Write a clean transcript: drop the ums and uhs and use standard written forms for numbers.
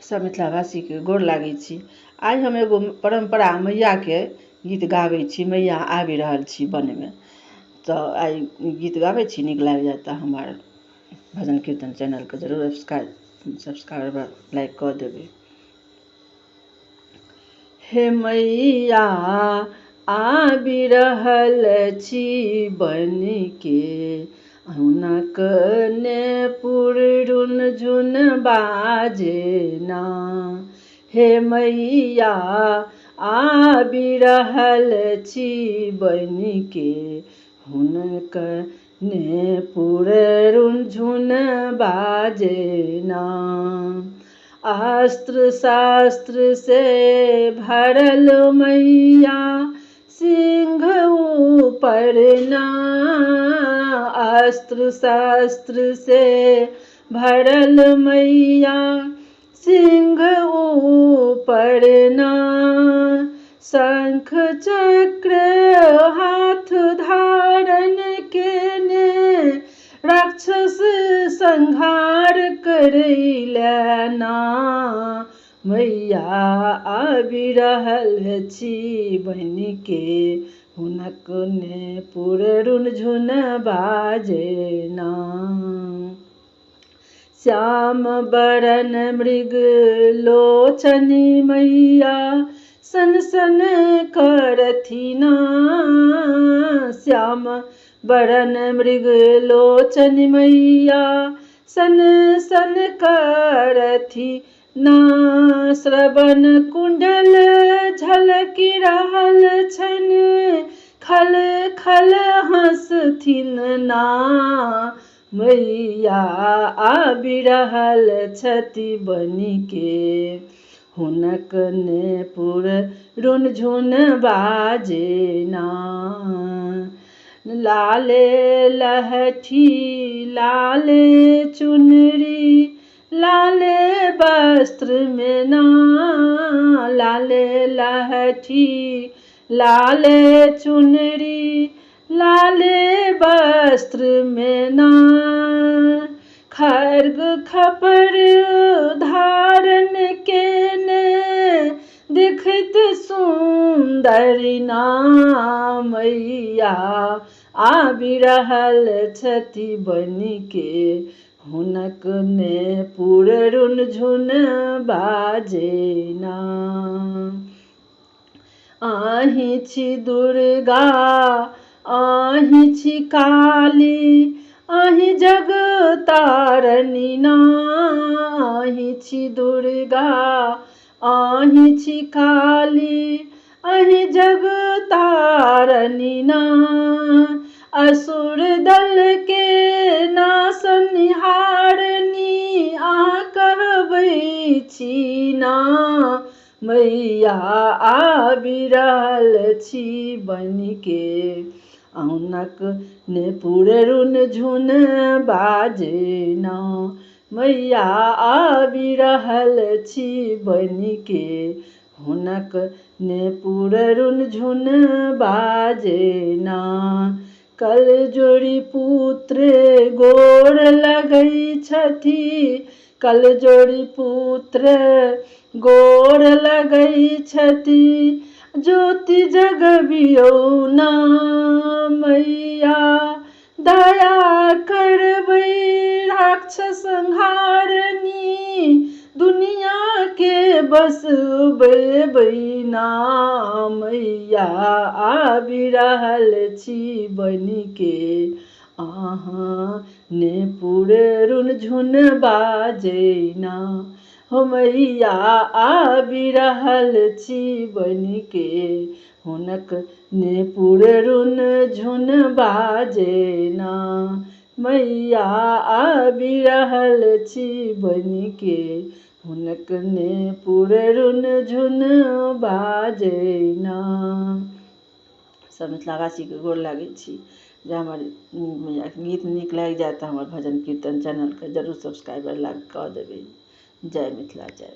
सब मिथिलावासी के गोर लागै छी। आइ हम एगो परंपरा मैया के गीत गाबै छी। मैया आबि रहल छी वन में, तो आइ गीत गाबै छी। नीक लागि जाए तऽ हमार भजन कीर्तन चैनल के जरूर सब्सक्राइब लाइक कऽ देबै। हे मैया आबि रहल छी बन के, हुनक ने पुरुन झुन बाजे ना। हे मैया आबि रहल छी बन के, हुनक ने पुरुन झुन बाजे ना। अस्त्र शास्त्र से भरल मैया सिंह ऊपर ना। अस्त्र शास्त्र से भरल मैया सिंह ऊपर ना। शंख चक्र हाथ धारण केने, राक्षस संहार करैले ना। मैया आबि रहल छी बन के, हुनक ने पुरुन झुन बाजे ना। श्याम बरन मृग लोचनी मैया सन सन करथिना। श्याम बरन मृग लोचनी मैया सन सन करथी ना। श्रवण कुंडल झलकि रहल छन, खल खल हँसथिन ना। मैया आबि रहल छथि बन के, हुनक ने पुरुन झुन बाजे ना। लाले लहठी लाले चुनरी लाले वस्त्र में ना। लाले लहठी लाले चुनरी लाले वस्त्र में ना। खड्ग खपर धारण केने, दिखत सुंदर ना। मैया आबि रहल छथि बन के, हुनक ने पुरुन झुन बाजे ना। अहीं छी दुर्गा अहीं छी काली, अहीं जग तारनी ना। अहीं छी दुर्गा अहीं छी काली, अहीं जग तारनी ना। असुर दल के नासनिहारनी अहाँ कहबै छी ना। मैया आबि रहल छी बन के, हुनक ने पुरुन झुन बाजे ना। मैया आबि रहल छी बन के, हुनक ने पुरुन झुन बाजे ना। कल जोड़ी पुत्र गोर लगै छथि, कल जोड़ी पुत्र गोर लगै छथि, ज्योति जगबियौ ना। मैया दया करबै राक्षस संहारनी, दुनिया के बसबै ना। मैया आबि रहल छी बन के, अहाँ ने पुरुन झुन बाजे ना। हो मैया आबि रहल छी बन के, हुनक ने पुरुन झुन बाजे ना। मैया आबि रहल छी बन के, हुनक ने पुरुन झुन बाजे ना। सब मिथिलावासी के गोर लागै छी। जे हमर गीत नीक लागि जाए तऽ हमर भजन कीर्तन चैनल के जरूर सब्सक्राइब लाइक कऽ देबै। जय मिथिला जय।